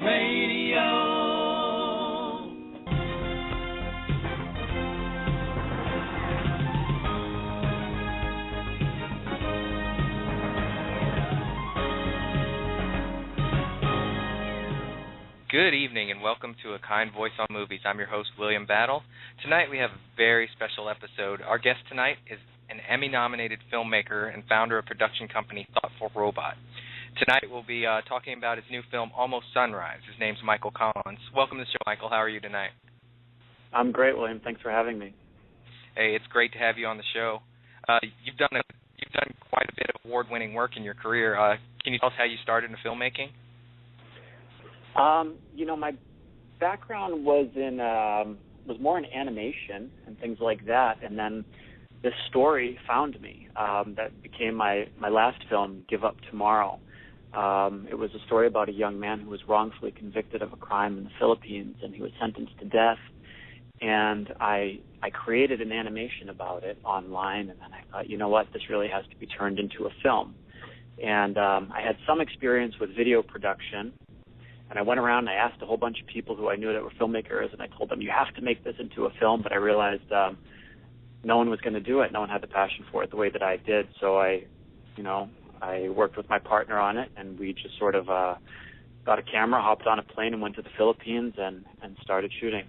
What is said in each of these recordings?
Radio. Good evening and welcome to A Kind Voice on Movies. I'm your host, William Battle. Tonight we have a very special episode. Our guest tonight is an Emmy-nominated filmmaker and founder of production company Thoughtful Robot. Tonight we'll be talking about his new film, Almost Sunrise. His name's Michael Collins. Welcome to the show, Michael. How are you tonight? I'm great, William. Thanks for having me. Hey, it's great to have you on the show. You've done quite a bit of award-winning work in your career. Can you tell us how you started in filmmaking? My background was more in animation and things like that, and then this story found me. That became my last film, Give Up Tomorrow. It was a story about a young man who was wrongfully convicted of a crime in the Philippines, and he was sentenced to death. And I created an animation about it online, and then I thought, you know what, this really has to be turned into a film. And I had some experience with video production. And I went around and I asked a whole bunch of people who I knew that were filmmakers, and I told them, you have to make this into a film. But I realized no one was going to do it. No one had the passion for it the way that I did. So I worked with my partner on it, and we just sort of got a camera, hopped on a plane, and went to the Philippines and started shooting.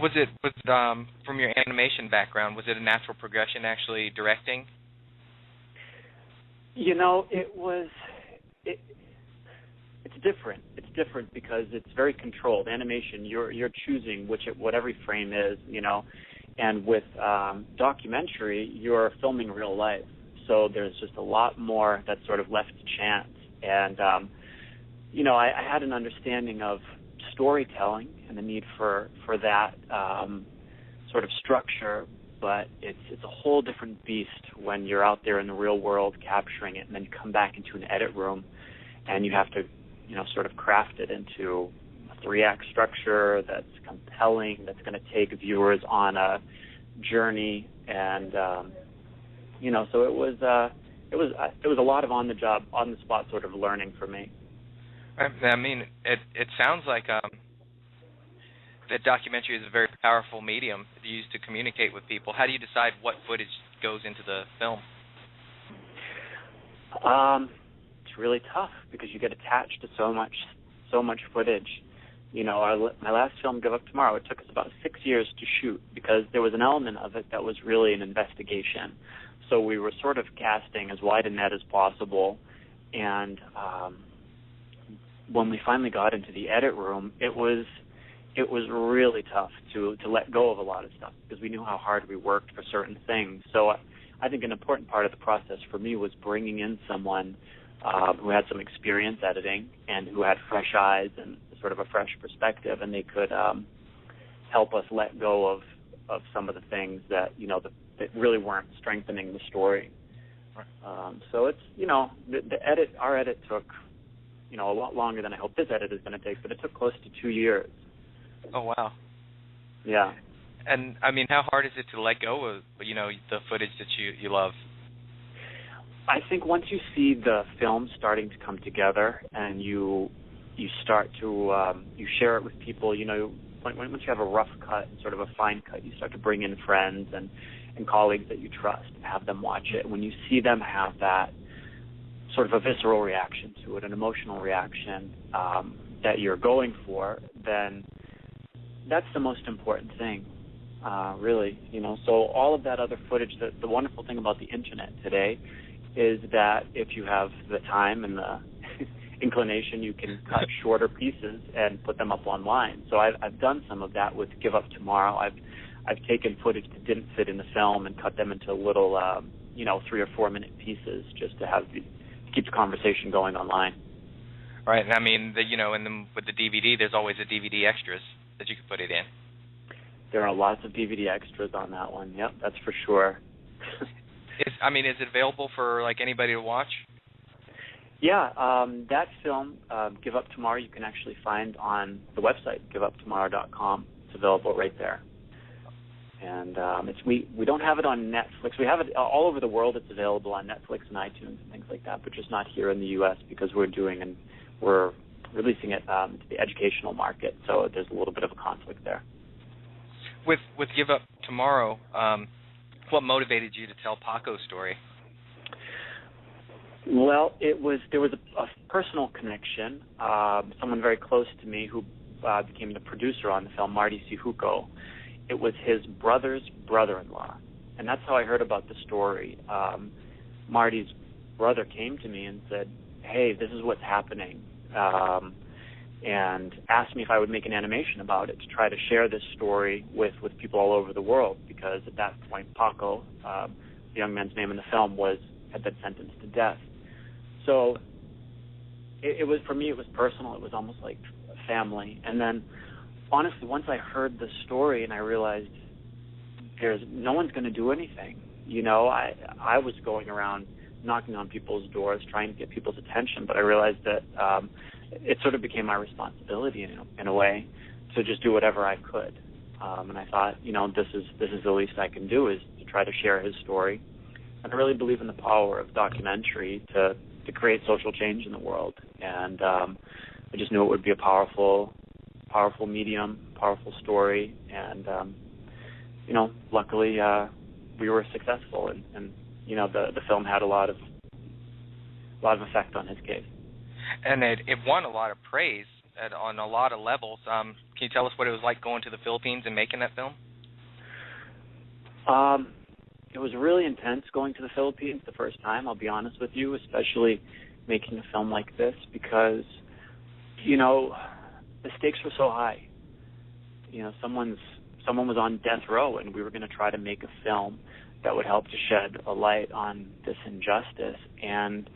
Was it from your animation background, was it a natural progression actually directing? It's different. It's different because it's very controlled. Animation, you're choosing what every frame is, and with documentary, you're filming real life. So there's just a lot more that's sort of left to chance. And, I had an understanding of storytelling and the need for that sort of structure, but it's a whole different beast when you're out there in the real world capturing it, and then you come back into an edit room and you have to sort of craft it into a 3-act structure that's compelling, that's going to take viewers on a journey, and so it was a lot of on the spot sort of learning for me. I mean, it sounds like that documentary is a very powerful medium used to communicate with people. How do you decide what footage goes into the film? It's really tough because you get attached to so much footage. My last film, Give Up Tomorrow, it took us about 6 years to shoot because there was an element of it that was really an investigation. So we were sort of casting as wide a net as possible, and when we finally got into the edit room, it was really tough to let go of a lot of stuff because we knew how hard we worked for certain things. So I think an important part of the process for me was bringing in someone who had some experience editing and who had fresh eyes and sort of a fresh perspective, and they could help us let go of some of the things that that really weren't strengthening the story. So it's our edit took a lot longer than I hope this edit is going to take, but it took close to 2 years. Oh wow. Yeah. And I mean, how hard is it to let go of the footage that you love? I think once you see the film starting to come together and you start to you share it with people, once you have a rough cut and sort of a fine cut, you start to bring in friends and colleagues that you trust and have them watch it. When you see them have that sort of a visceral reaction to it, an emotional reaction that you're going for, then that's the most important thing, really. So all of that other footage, the wonderful thing about the internet today is that if you have the time and the inclination, you can cut shorter pieces and put them up online. So I've done some of that with Give Up Tomorrow. I've taken footage that didn't fit in the film and cut them into little 3 or 4 minute pieces just to keep the conversation going online. Right, and I mean, with the DVD, there's always a DVD extras that you can put it in. There are lots of DVD extras on that one. Yep, that's for sure. Is it available for anybody to watch? Yeah, that film, Give Up Tomorrow, you can actually find on the website, giveuptomorrow.com. It's available right there. And we don't have it on Netflix. We have it all over the world. It's available on Netflix and iTunes and things like that, but just not here in the U.S. because we're releasing it to the educational market. So there's a little bit of a conflict there. With Give Up Tomorrow, what motivated you to tell Paco's story? Well, there was a personal connection. Someone very close to me who became the producer on the film, Marty Sihuko. It was his brother's brother-in-law, and that's how I heard about the story. Marty's brother came to me and said, "Hey, this is what's happening," and asked me if I would make an animation about it to try to share this story with people all over the world, because at that point, Paco, the young man's name in the film, had been sentenced to death. So it was, for me, it was personal. It was almost like family. And then, honestly, once I heard the story and I realized no one's going to do anything, I was going around knocking on people's doors, trying to get people's attention, but I realized that it sort of became my responsibility in a way to just do whatever I could. And I thought, this is the least I can do, is to try to share his story. And I really believe in the power of documentary to create social change in the world. And I just knew it would be a powerful medium, powerful story. And, luckily we were successful. And the film had a lot of effect on his case. And it won a lot of praise on a lot of levels. Can you tell us what it was like going to the Philippines and making that film? It was really intense going to the Philippines the first time, I'll be honest with you, especially making a film like this, because, the stakes were so high. Someone was on death row, and we were going to try to make a film that would help to shed a light on this injustice. And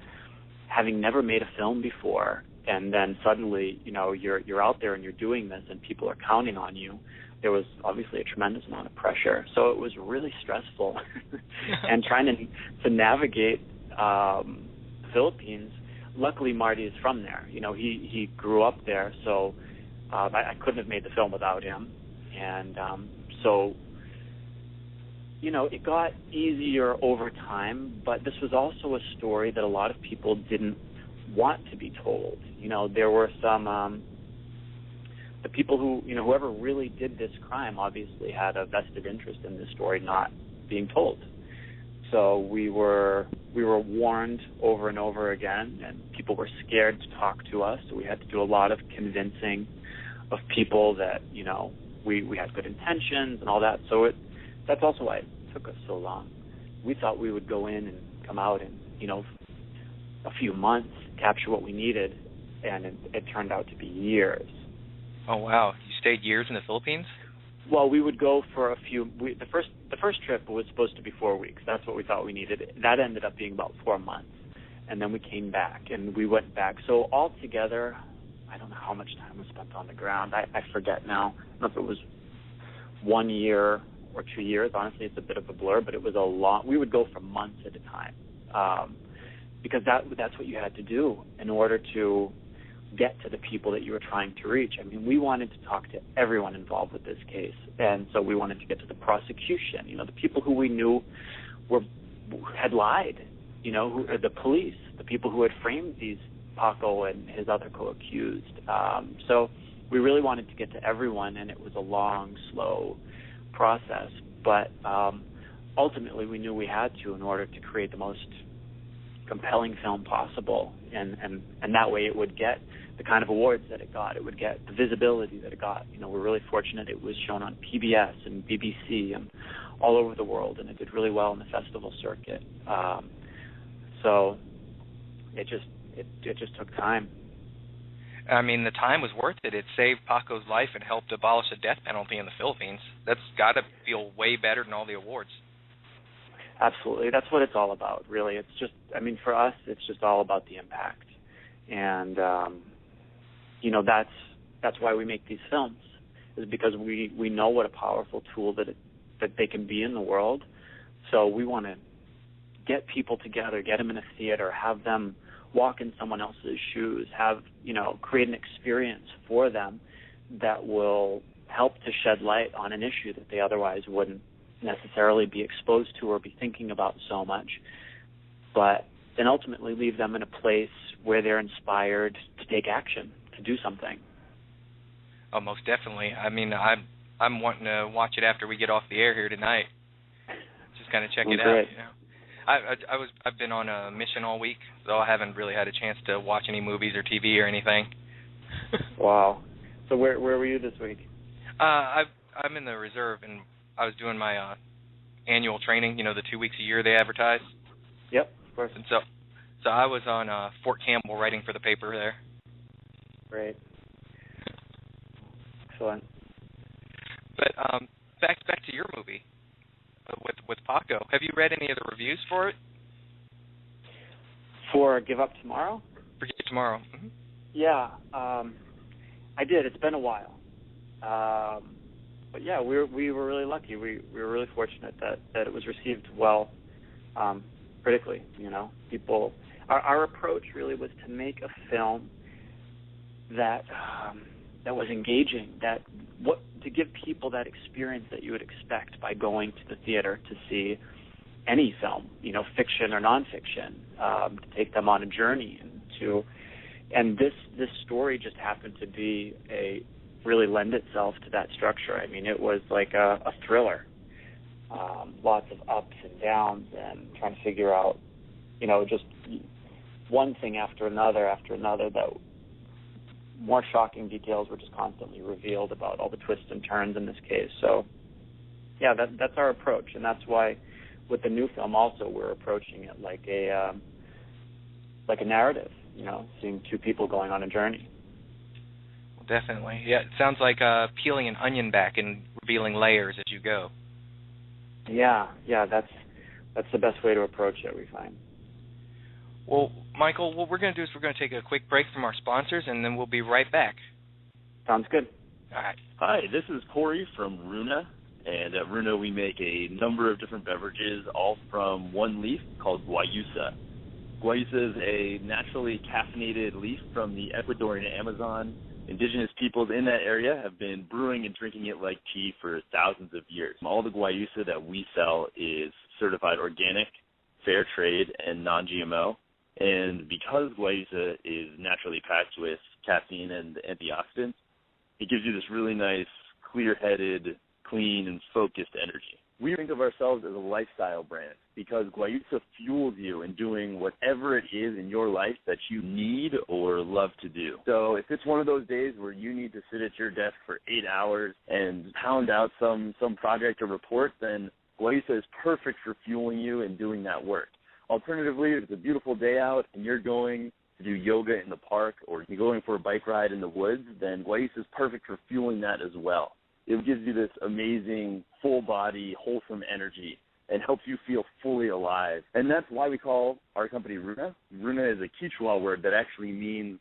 having never made a film before, and then suddenly, you're out there and you're doing this, and people are counting on you, there was obviously a tremendous amount of pressure. So it was really stressful. And trying to navigate the Philippines. Luckily, Marty is from there. He grew up there, so I couldn't have made the film without him. And so it got easier over time, but this was also a story that a lot of people didn't want to be told. There were some the people whoever really did this crime obviously had a vested interest in this story not being told. So we were warned over and over again, and people were scared to talk to us. So we had to do a lot of convincing of people that we had good intentions and all that. So that's also why it took us so long. We thought we would go in and come out in a few months, capture what we needed, and it turned out to be years. Oh wow! You stayed years in the Philippines? Well, we would go for a few. The first trip was supposed to be 4 weeks. That's what we thought we needed. That ended up being about 4 months, and then we came back and we went back. So altogether, I don't know how much time was spent on the ground. I forget now. I don't know if it was 1 year or 2 years. Honestly, it's a bit of a blur, but it was a long. We would go for months at a time, because that's what you had to do in order to get to the people that you were trying to reach. I mean, we wanted to talk to everyone involved with this case, and so we wanted to get to the prosecution, the people who we knew had lied, the police, the people who had framed these Paco and his other co-accused. So we really wanted to get to everyone, and it was a long, slow process, but ultimately we knew we had to in order to create the most compelling film possible, and that way it would get the kind of awards that it got. It would get the visibility that it got. We're really fortunate it was shown on PBS and BBC and all over the world, and it did really well in the festival circuit. So it just took time. I mean, the time was worth it. It saved Paco's life and helped abolish the death penalty in the Philippines. That's got to feel way better than all the awards. Absolutely. That's what it's all about, really. It's just, for us, it's just all about the impact. And, that's why we make these films, is because we know what a powerful tool that they can be in the world. So we want to get people together, get them in a theater, have them walk in someone else's shoes, create an experience for them that will help to shed light on an issue that they otherwise wouldn't necessarily be exposed to or be thinking about so much, but then ultimately leave them in a place where they're inspired to take action, to do something. Oh, most definitely. I mean, I'm wanting to watch it after we get off the air here tonight. Just kind of check it out. You know, I've been on a mission all week, so I haven't really had a chance to watch any movies or TV or anything. Wow. So where were you this week? I'm in the reserve, and I was doing my annual training. You know, the 2 weeks a year they advertise. Yep, of course. And so I was on Fort Campbell writing for the paper there. Great. Excellent. But back to your movie with Paco. Have you read any of the reviews for it? For Give Up Tomorrow? For Give Up Tomorrow. Mm-hmm. Yeah, I did. It's been a while. But yeah, we were really lucky. We were really fortunate that it was received well critically. You know, people. Our approach really was to make a film that was engaging, to give people that experience that you would expect by going to the theater to see any film, you know, fiction or nonfiction, to take them on a journey and this story just happened to be really lend itself to that structure. I mean, it was like a thriller, lots of ups and downs, and trying to figure out, you know, just one thing after another, that more shocking details were just constantly revealed about all the twists and turns in this case. So, yeah, that's our approach, and that's why with the new film also we're approaching it like a narrative, you know, seeing two people going on a journey. Well, definitely. Yeah, it sounds like peeling an onion back and revealing layers as you go. Yeah, that's the best way to approach it, we find. Well, Michael, what we're going to do is we're going to take a quick break from our sponsors, and then we'll be right back. Sounds good. All right. Hi, this is Corey from Runa, and at Runa we make a number of different beverages, all from one leaf called guayusa. Guayusa is a naturally caffeinated leaf from the Ecuadorian Amazon. Indigenous peoples in that area have been brewing and drinking it like tea for thousands of years. All the guayusa that we sell is certified organic, fair trade, and non-GMO. And because guayusa is naturally packed with caffeine and antioxidants, it gives you this really nice, clear-headed, clean, and focused energy. We think of ourselves as a lifestyle brand because guayusa fuels you in doing whatever it is in your life that you need or love to do. So if it's one of those days where you need to sit at your desk for 8 hours and pound out some project or report, then guayusa is perfect for fueling you and doing that work. Alternatively, if it's a beautiful day out and you're going to do yoga in the park or you're going for a bike ride in the woods, then guayusa is perfect for fueling that as well. It gives you this amazing, full-body, wholesome energy and helps you feel fully alive. And that's why we call our company Runa. Runa is a Quechua word that actually means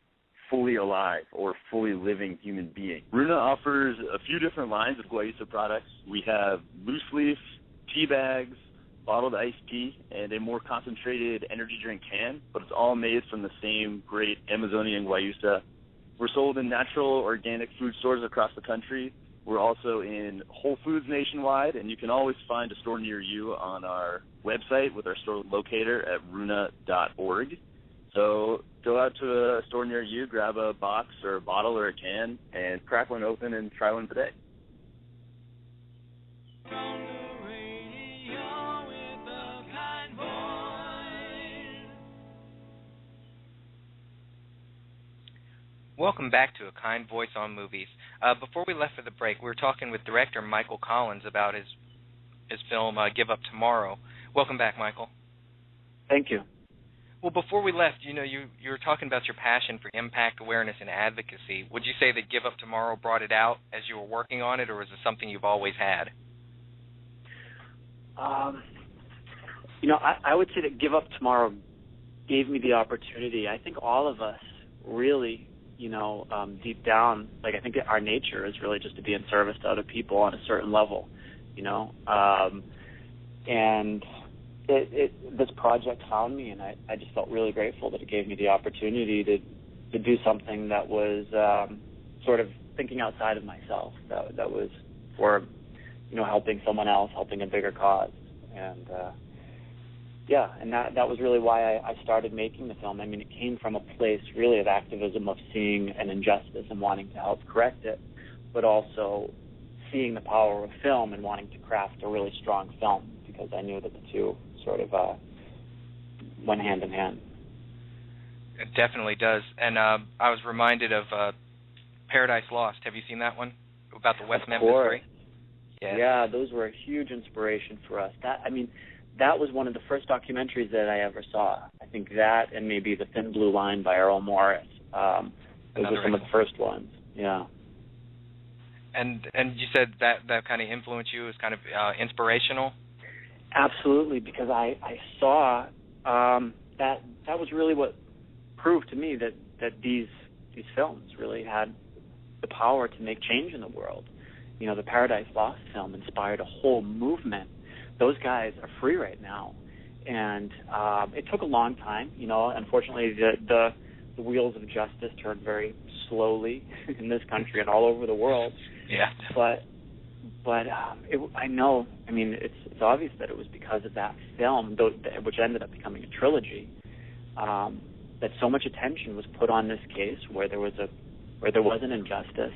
fully alive or fully living human being. Runa offers a few different lines of guayusa products. We have loose leaf, tea bags, bottled iced tea, and a more concentrated energy drink can, but it's all made from the same great Amazonian guayusa. We're sold in natural organic food stores across the country. We're also in Whole Foods nationwide, and you can always find a store near you on our website with our store locator at runa.org. So go out to a store near you, grab a box or a bottle or a can, and crack one open and try one today. Welcome back to A Kind Voice on Movies. Before we left for the break, we were talking with director Michael Collins about his film Give Up Tomorrow. Welcome back, Michael. Thank you. Well, before we left, you were talking about your passion for impact awareness and advocacy. Would you say that Give Up Tomorrow brought it out as you were working on it, or was it something you've always had? I would say that Give Up Tomorrow gave me the opportunity. I think all of us really, deep down, I think our nature is really just to be in service to other people on a certain level, and this project found me, and I just felt really grateful that it gave me the opportunity to do something that was sort of thinking outside of myself, that was for, helping someone else, helping a bigger cause, and Yeah, and that was really why I started making the film. I mean, it came from a place really of activism, of seeing an injustice and wanting to help correct it, but also seeing the power of film and wanting to craft a really strong film, because I knew that the two sort of went hand in hand. It definitely does. And I was reminded of Paradise Lost. Have you seen that one? About the West Memphis story? Yes. Yeah, those were a huge inspiration for us. That was one of the first documentaries that I ever saw. I think that and maybe The Thin Blue Line by Errol Morris. Those were some of the first ones. Yeah. And you said that kind of influenced you, as kind of inspirational? Absolutely, because I saw that was really what proved to me that these films really had the power to make change in the world. You know, the Paradise Lost film inspired a whole movement. Those guys are free right now, and it took a long time. You know, unfortunately, the wheels of justice turn very slowly in this country and all over the world. Yeah. But I know. I mean, it's obvious that it was because of that film, which ended up becoming a trilogy, that so much attention was put on this case where there was an injustice,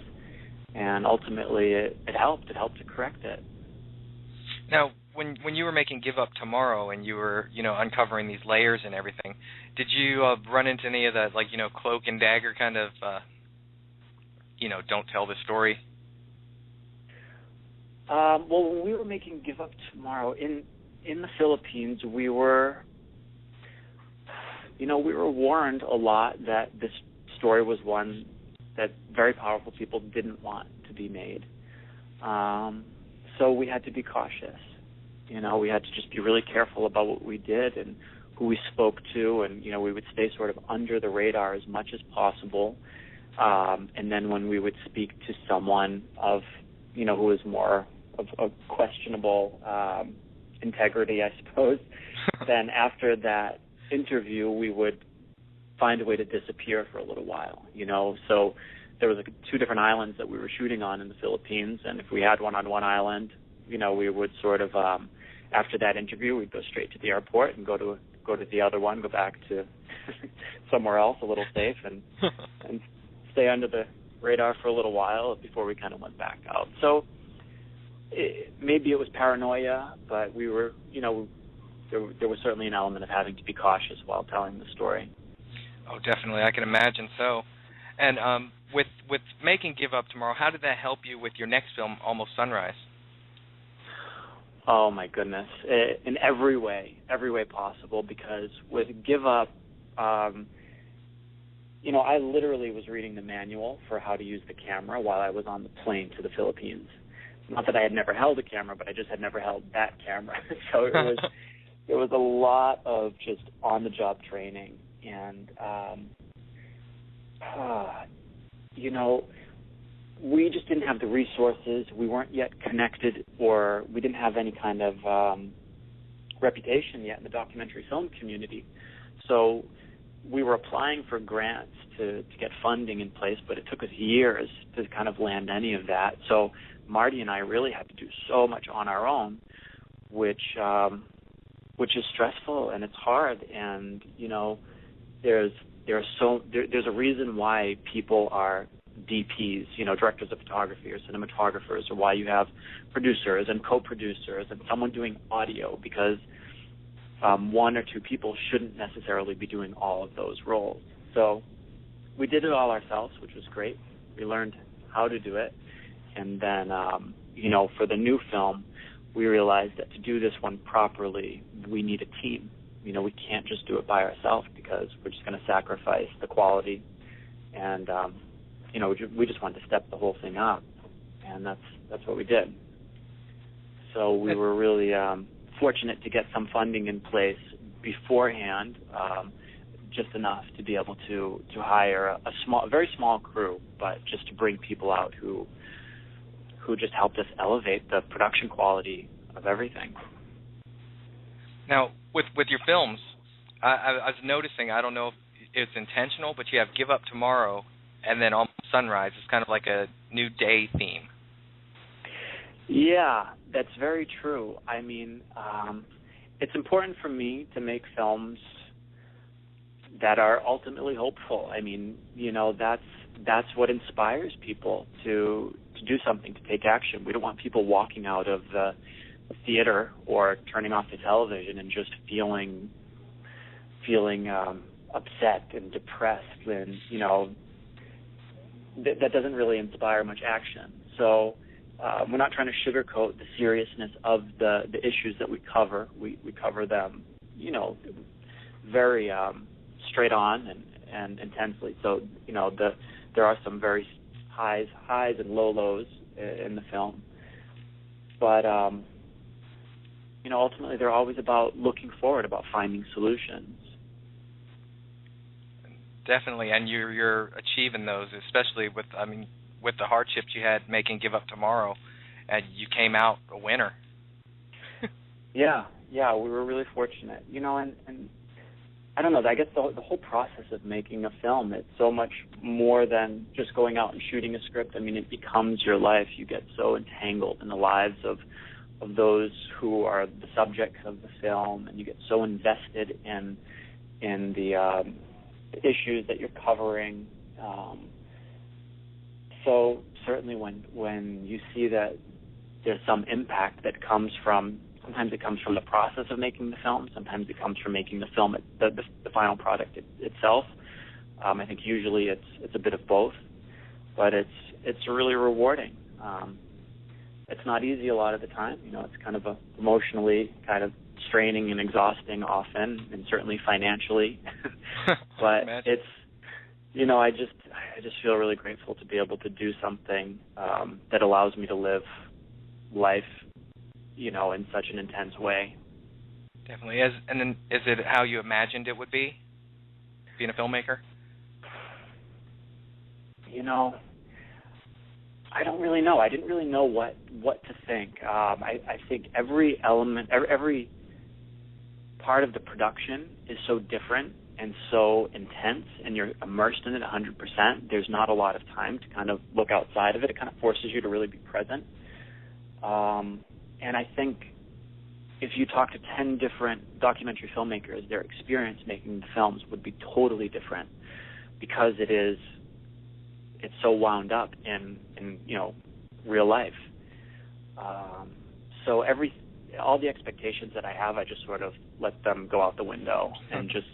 and ultimately it helped. It helped to correct it. Now, when you were making Give Up Tomorrow and you were, uncovering these layers and everything, did you run into any of that, cloak and dagger kind of, don't tell the story? Well, when we were making Give Up Tomorrow in the Philippines, we were warned a lot that this story was one that very powerful people didn't want to be made. So we had to be cautious. We had to just be really careful about what we did and who we spoke to, and, we would stay sort of under the radar as much as possible. And then when we would speak to someone who was more of questionable integrity, I suppose, then after that interview, we would find a way to disappear for a little while, So there was 2 different islands that we were shooting on in the Philippines, and if we had one on one island, we would sort of, after that interview, we'd go straight to the airport and go to the other one, go back to somewhere else, a little safe, and stay under the radar for a little while before we kind of went back out. So maybe it was paranoia, but we were, there was certainly an element of having to be cautious while telling the story. Oh, definitely. I can imagine so. And with making Give Up Tomorrow, how did that help you with your next film, Almost Sunrise? Oh, my goodness. In every way possible, because with Give Up, I literally was reading the manual for how to use the camera while I was on the plane to the Philippines. Not that I had never held a camera, but I just had never held that camera. So it was a lot of just on-the-job training. And, we just didn't have the resources. We weren't yet connected, or we didn't have any kind of reputation yet in the documentary film community. So we were applying for grants to get funding in place, but it took us years to kind of land any of that. So Marty and I really had to do so much on our own, which is stressful and it's hard. And there's a reason why people are DPs, directors of photography or cinematographers, or why you have producers and co-producers and someone doing audio, because 1 or 2 people shouldn't necessarily be doing all of those roles. So we did it all ourselves, which was great. We learned how to do it. And then, for the new film, we realized that to do this one properly, we need a team. We can't just do it by ourselves, because we're just going to sacrifice the quality. And, we just wanted to step the whole thing up. And that's what we did. So we were really fortunate to get some funding in place beforehand, just enough to be able to hire a very small crew, but just to bring people out who just helped us elevate the production quality of everything. Now, with your films, I was noticing, I don't know if it's intentional, but you have Give Up Tomorrow and then Almost Sunrise. It's kind of like a new day theme. Yeah, that's very true. I mean, it's important for me to make films that are ultimately hopeful. I mean, that's what inspires people to do something, to take action. We don't want people walking out of the theater or turning off the television and just feeling upset and depressed, and that doesn't really inspire much action. So we're not trying to sugarcoat the seriousness of the issues that we cover. We cover them, very straight on and intensely. So there are some very highs and lows in the film, but ultimately they're always about looking forward, about finding solutions. Definitely, and you're achieving those, especially with the hardships you had making Give Up Tomorrow, and you came out a winner. Yeah, we were really fortunate, and I don't know, I guess the whole process of making a film, it's so much more than just going out and shooting a script. I mean, it becomes your life. You get so entangled in the lives of those who are the subjects of the film, and you get so invested in the issues that you're covering. So certainly when you see that there's some impact that comes from, sometimes it comes from the process of making the film, sometimes it comes from making the film, the final product itself. I think usually it's a bit of both, but it's really rewarding. It's not easy a lot of the time. It's kind of emotionally kind of straining and exhausting often, and certainly financially. But it's, I just feel really grateful to be able to do something that allows me to live life, in such an intense way. Definitely. And then, is it how you imagined it would be, being a filmmaker? I don't really know. I didn't really know what to think. I think every element, every part of the production is so different and so intense, and you're immersed in it 100%. There's not a lot of time to kind of look outside of it. It kind of forces you to really be present. And I think if you talk to 10 different documentary filmmakers, their experience making the films would be totally different, because it's so wound up in real life. So all the expectations that I have, I just sort of let them go out the window and just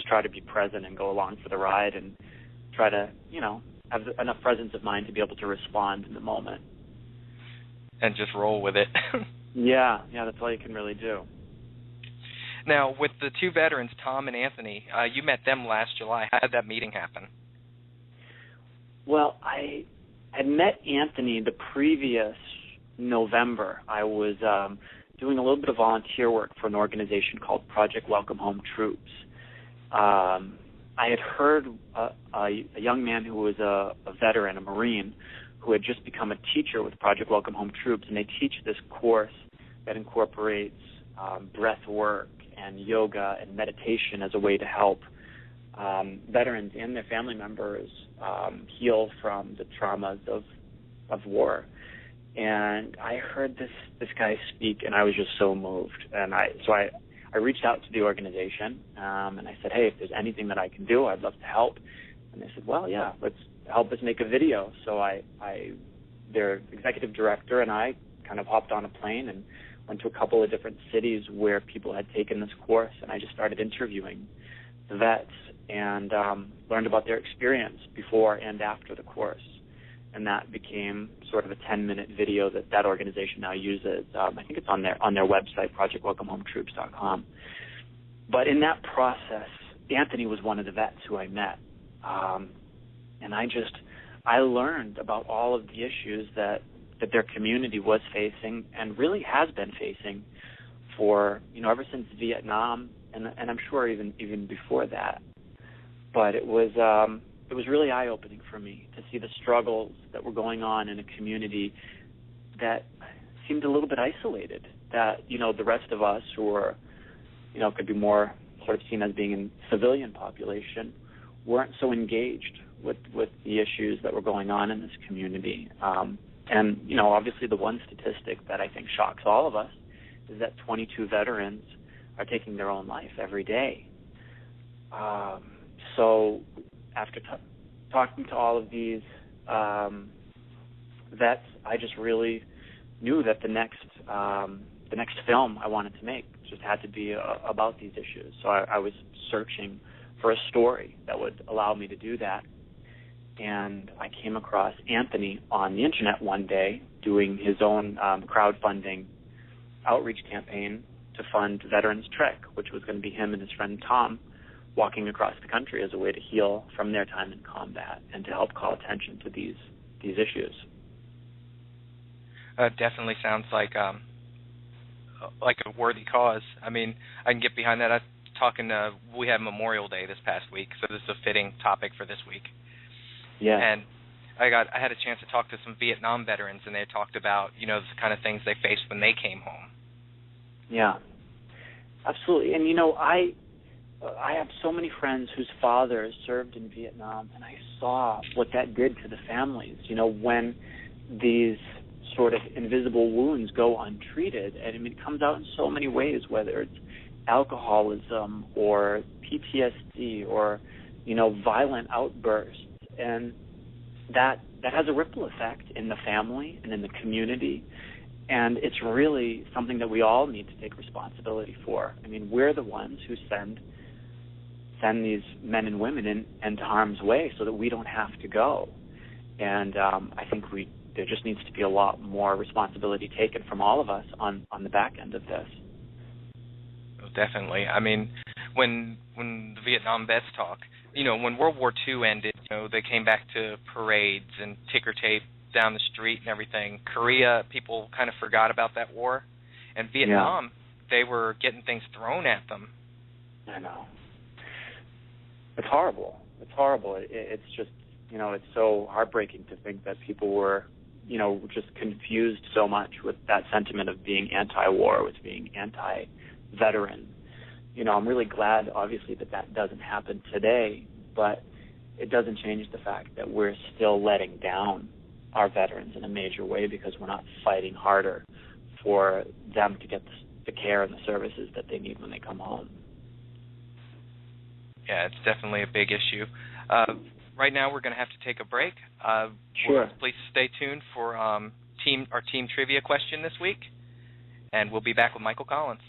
try to be present and go along for the ride, and try to have enough presence of mind to be able to respond in the moment. And just roll with it. Yeah, that's all you can really do. Now, with the two veterans, Tom and Anthony, you met them last July. How did that meeting happen? Well, I had met Anthony the previous November. I was doing a little bit of volunteer work for an organization called Project Welcome Home Troops. I had heard a young man who was a veteran, a Marine, who had just become a teacher with Project Welcome Home Troops, and they teach this course that incorporates breath work and yoga and meditation as a way to help veterans and their family members heal from the traumas of war. And I heard this guy speak, and I was just so moved. And I reached out to the organization, and I said, hey, if there's anything that I can do, I'd love to help. And they said, well, yeah, let's help us make a video. So their executive director and I kind of hopped on a plane and went to a couple of different cities where people had taken this course, and I just started interviewing the vets and learned about their experience before and after the course. And that became sort of a 10-minute video that organization now uses. I think it's on their website, projectwelcomehometroops.com. But in that process, Anthony was one of the vets who I met. And I learned about all of the issues that their community was facing and really has been facing for, ever since Vietnam, and I'm sure even before that. But it was really eye-opening for me to see the struggles that were going on in a community that seemed a little bit isolated, that, the rest of us who were, could be more sort of seen as being in civilian population, weren't so engaged with the issues that were going on in this community. And, obviously the one statistic that I think shocks all of us is that 22 veterans are taking their own life every day. So after talking to all of these vets, I just really knew that the next film I wanted to make just had to be about these issues. So I was searching for a story that would allow me to do that. And I came across Anthony on the internet one day doing his own crowdfunding outreach campaign to fund Veterans Trek, which was going to be him and his friend Tom walking across the country as a way to heal from their time in combat and to help call attention to these issues. Definitely sounds like a worthy cause. I mean, I can get behind that. We had Memorial Day this past week, so this is a fitting topic for this week. Yeah. And I had a chance to talk to some Vietnam veterans, and they talked about, the kind of things they faced when they came home. Yeah, absolutely. And I have so many friends whose fathers served in Vietnam, and I saw what that did to the families. When these sort of invisible wounds go untreated, and it comes out in so many ways, whether it's alcoholism or PTSD or violent outbursts, and that has a ripple effect in the family and in the community, and it's really something that we all need to take responsibility for. I mean, we're the ones who send these men and women into harm's way so that we don't have to go. And I think there just needs to be a lot more responsibility taken from all of us on the back end of this. Definitely. I mean, when the Vietnam vets talk, when World War II ended, they came back to parades and ticker tape down the street and everything. Korea, people kind of forgot about that war. And Vietnam, They were getting things thrown at them. I know. It's horrible. It's horrible. It's just, it's so heartbreaking to think that people were, just confused so much with that sentiment of being anti-war, with being anti-veteran. I'm really glad, obviously, that doesn't happen today, but it doesn't change the fact that we're still letting down our veterans in a major way because we're not fighting harder for them to get the care and the services that they need when they come home. Yeah, it's definitely a big issue. Right now, we're going to have to take a break. Sure. Please stay tuned for our team trivia question this week, and we'll be back with Michael Collins.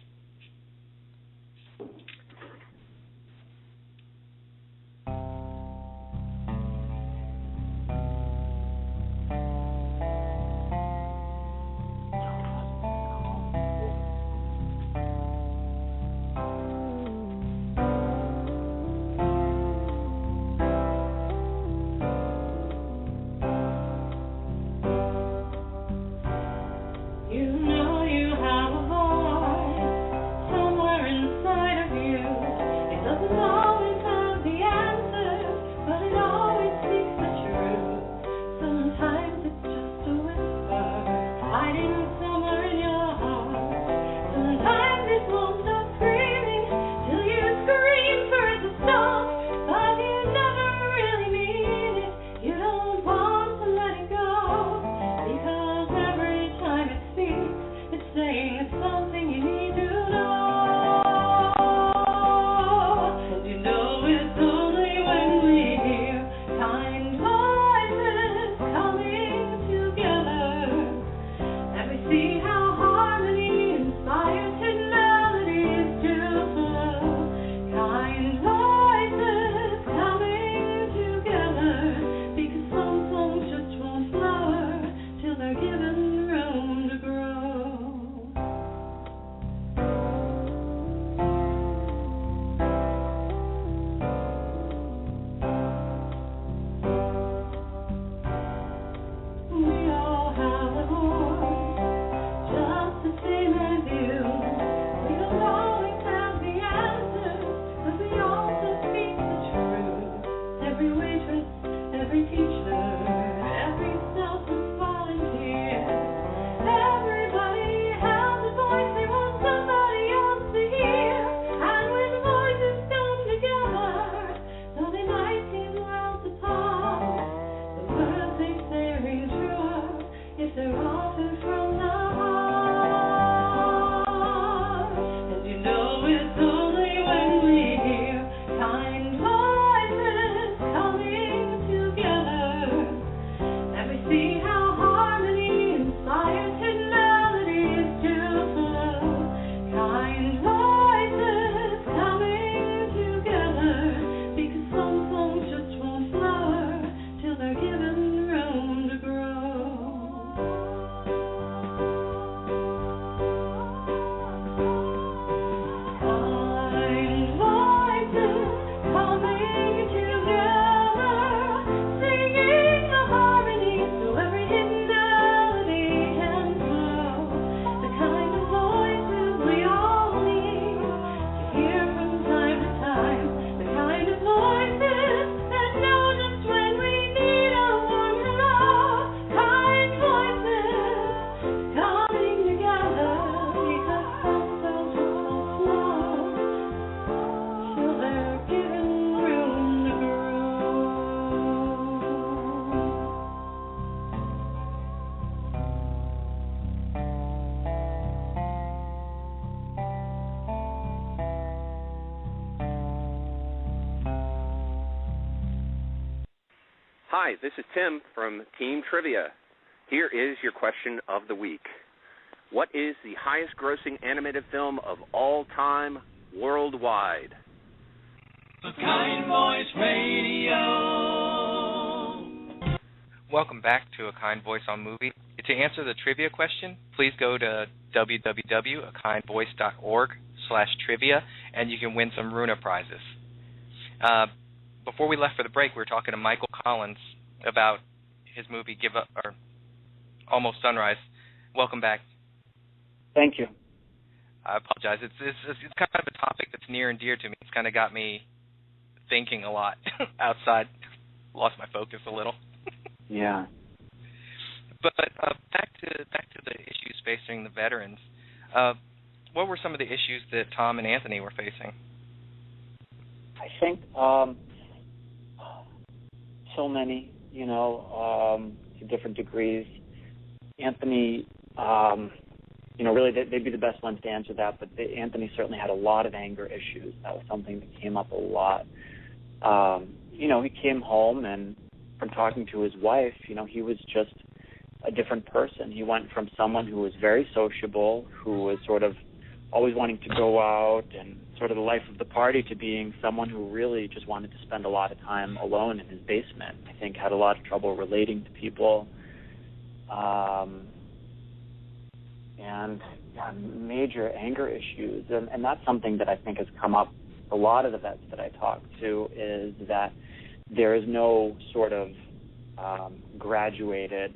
From the heart, as you know it's Hi, this is Tim from Team Trivia. Here is your question of the week. What is the highest grossing animated film of all time worldwide? A Kind Voice Radio. Welcome back to A Kind Voice on Movie. To answer the trivia question, please go to www.akindvoice.org/trivia, and you can win some Runa prizes. Before we left for the break, we were talking to Michael Collins about his movie Give Up or Almost Sunrise. Welcome back. Thank you. I apologize. It's kind of a topic that's near and dear to me. It's kind of got me thinking a lot outside. Lost my focus a little. Yeah. But back to the issues facing the veterans. What were some of the issues that Tom and Anthony were facing? I think so many, to different degrees. Anthony, really they'd be the best ones to answer that, but Anthony certainly had a lot of anger issues. That was something that came up a lot. He came home, and from talking to his wife, he was just a different person. He went from someone who was very sociable, who was sort of always wanting to go out and sort of the life of the party, to being someone who really just wanted to spend a lot of time alone in his basement. I think had a lot of trouble relating to people. And major anger issues. And that's something that I think has come up a lot of the vets that I talk to, is that there is no sort of graduated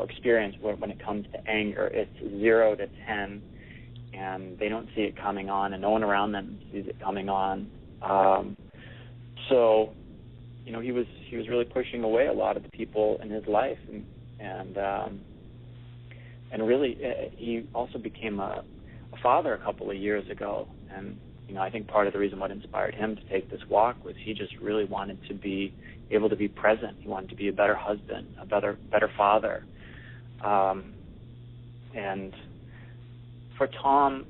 experience when it comes to anger. It's 0 to 10, and they don't see it coming on, and no one around them sees it coming on. So he was really pushing away a lot of the people in his life, and really he also became a father a couple of years ago. And I think part of the reason what inspired him to take this walk was he just really wanted to be able to be present. He wanted to be a better husband, a better father. And for Tom,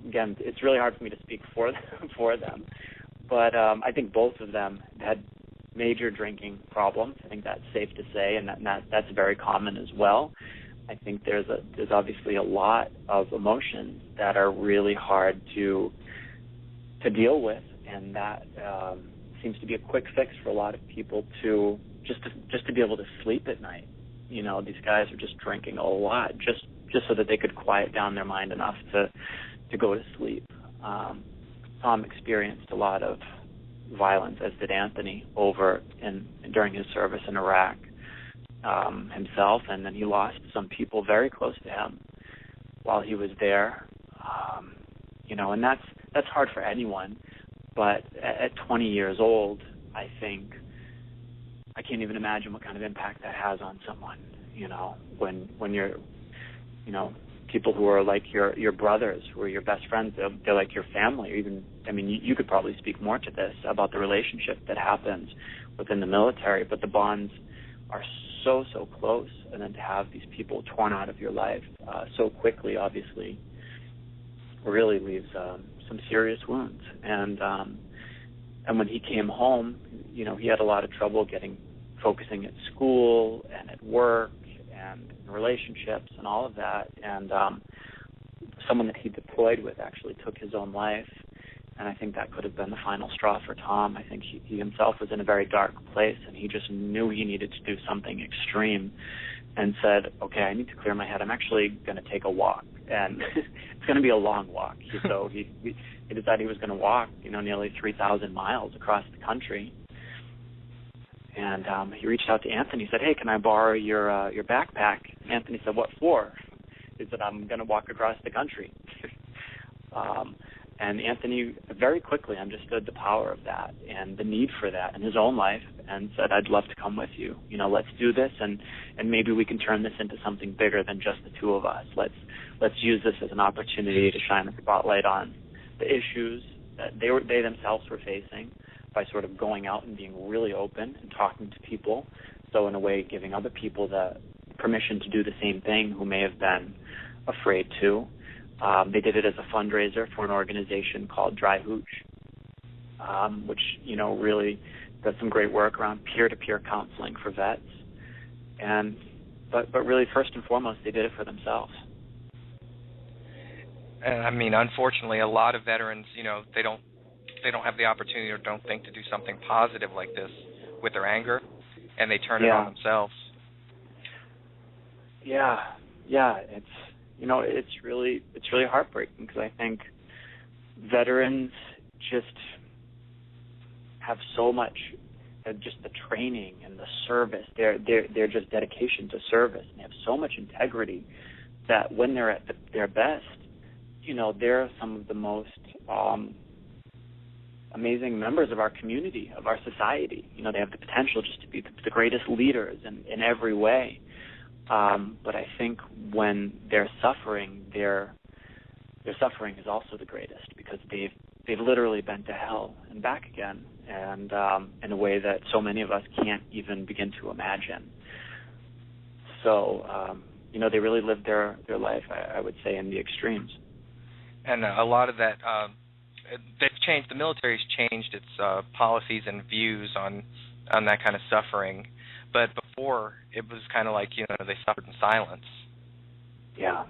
again, it's really hard for me to speak for them, but I think both of them had major drinking problems. I think that's safe to say, and that's very common as well. I think there's obviously a lot of emotions that are really hard to deal with, and that seems to be a quick fix for a lot of people to be able to sleep at night. These guys are just drinking a lot just so that they could quiet down their mind enough to go to sleep. Tom experienced a lot of violence, as did Anthony, during his service in Iraq himself, and then he lost some people very close to him while he was there. And that's hard for anyone. But at 20 years old, I think I can't even imagine what kind of impact that has on someone. When you're, people who are like your brothers, who are your best friends, they're like your family. Or even, you could probably speak more to this about the relationship that happens within the military, but the bonds are so close, and then to have these people torn out of your life so quickly, obviously, really leaves some serious wounds. And And when he came home, he had a lot of trouble focusing at school and at work and in relationships and all of that. And someone that he deployed with actually took his own life. And I think that could have been the final straw for Tom. I think he himself was in a very dark place, and he just knew he needed to do something extreme and said, okay, I need to clear my head. I'm actually going to take a walk. And it's going to be a long walk. So he decided he was going to walk, nearly 3,000 miles across the country. And he reached out to Anthony. He said, hey, can I borrow your backpack? Anthony said, what for? He said, I'm going to walk across the country. And Anthony very quickly understood the power of that and the need for that in his own life and said, I'd love to come with you. Let's do this, and maybe we can turn this into something bigger than just the two of us. Let's use this as an opportunity to shine a spotlight on the issues that they themselves were facing by sort of going out and being really open and talking to people. So in a way, giving other people the permission to do the same thing who may have been afraid to. They did it as a fundraiser for an organization called Dry Hooch, which, really does some great work around peer-to-peer counseling for vets. But really, first and foremost, they did it for themselves. I mean, unfortunately, a lot of veterans, they don't have the opportunity or don't think to do something positive like this with their anger, and they turn it on themselves. Yeah, it's really heartbreaking because I think veterans just have so much, just the training and the service, their just dedication to service, and they have so much integrity that when they're at their best, they're some of the most amazing members of our community, of our society. They have the potential just to be the greatest leaders in every way. But I think when they're suffering, their suffering is also the greatest because they've literally been to hell and back again, and in a way that so many of us can't even begin to imagine. So, they really lived their life, I would say, in the extremes. And a lot of that, they've changed. The military's changed its policies and views on that kind of suffering. But before, it was kind of like, they suffered in silence. Yeah,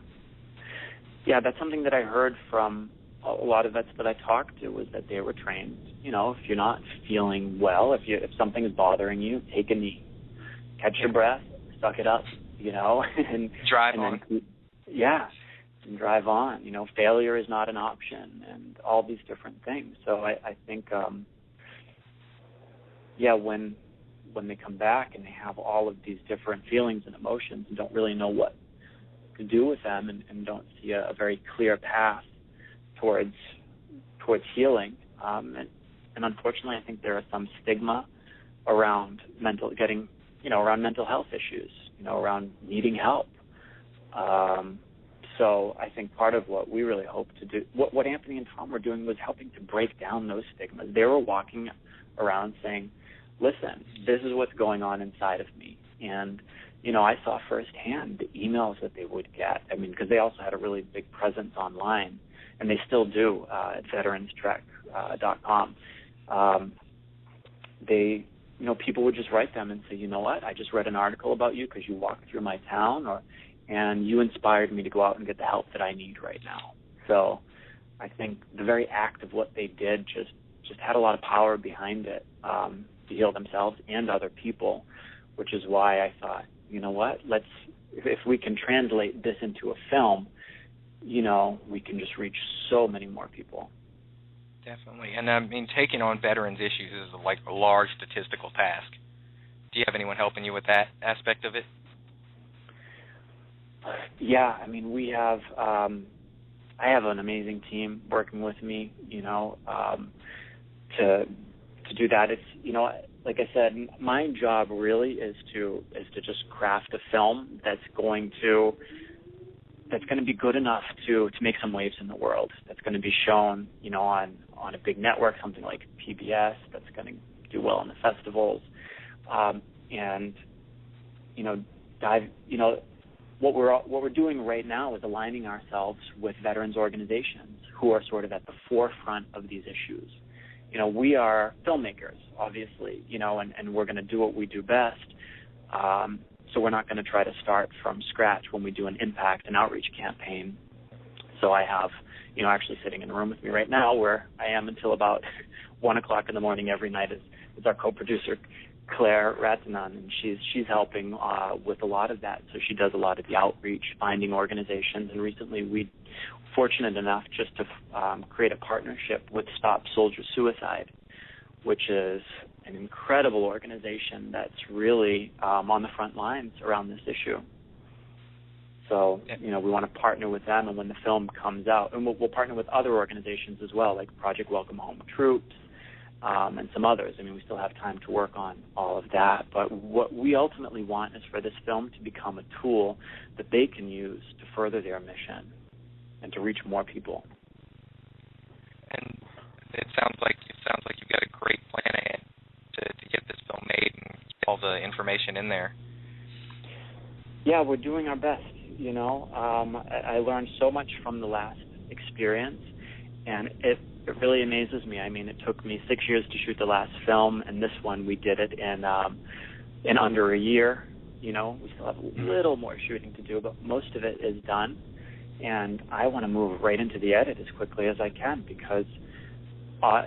that's something that I heard from a lot of vets that I talked to, was that they were trained, if you're not feeling well, if something is bothering you, take a knee, catch your breath, suck it up, and drive and on. And drive on. Failure is not an option, and all these different things. So I think, when they come back and they have all of these different feelings and emotions and don't really know what to do with them and don't see a very clear path towards healing. And unfortunately, I think there is some stigma around mental health issues, around needing help. So I think part of what we really hope to do, what Anthony and Tom were doing, was helping to break down those stigmas. They were walking around saying, listen, this is what's going on inside of me. And, I saw firsthand the emails that they would get. I mean, because they also had a really big presence online, and they still do at veteranstrek.com. People would just write them and say, you know what, I just read an article about you because you walked through my town, and you inspired me to go out and get the help that I need right now. So I think the very act of what they did just had a lot of power behind it to heal themselves and other people, which is why I thought, you know what, if we can translate this into a film, we can just reach so many more people. Definitely. And I mean, taking on veterans' issues is like a large statistical task. Do you have anyone helping you with that aspect of it? Yeah, I mean, we have. I have an amazing team working with me, to do that. It's, like I said, my job really is to just craft a film that's going to be good enough to make some waves in the world. That's going to be shown, on a big network, something like PBS. That's going to do well in the festivals, and dive. What we're doing right now is aligning ourselves with veterans organizations who are sort of at the forefront of these issues, we are filmmakers, obviously, and we're going to do what we do best. So we're not going to try to start from scratch when we do an impact and outreach campaign. So I have, actually sitting in a room with me right now where I am until about 1 o'clock in the morning every night is our co-producer, Claire Ratanan, and she's helping with a lot of that. So she does a lot of the outreach, finding organizations, and recently we fortunate enough just to create a partnership with Stop Soldier Suicide, which is an incredible organization that's really on the front lines around this issue. So, we want to partner with them, and when the film comes out, and we'll partner with other organizations as well, like Project Welcome Home Troops, and some others. We still have time to work on all of that. But what we ultimately want is for this film to become a tool that they can use to further their mission and to reach more people. And it sounds like you've got a great plan ahead to get this film made and get all the information in there. Yeah, we're doing our best. I learned so much from the last experience, and it really amazes me. It took me 6 years to shoot the last film, and this one we did it in under a year. We still have a little more shooting to do, but most of it is done. And I want to move right into the edit as quickly as I can because,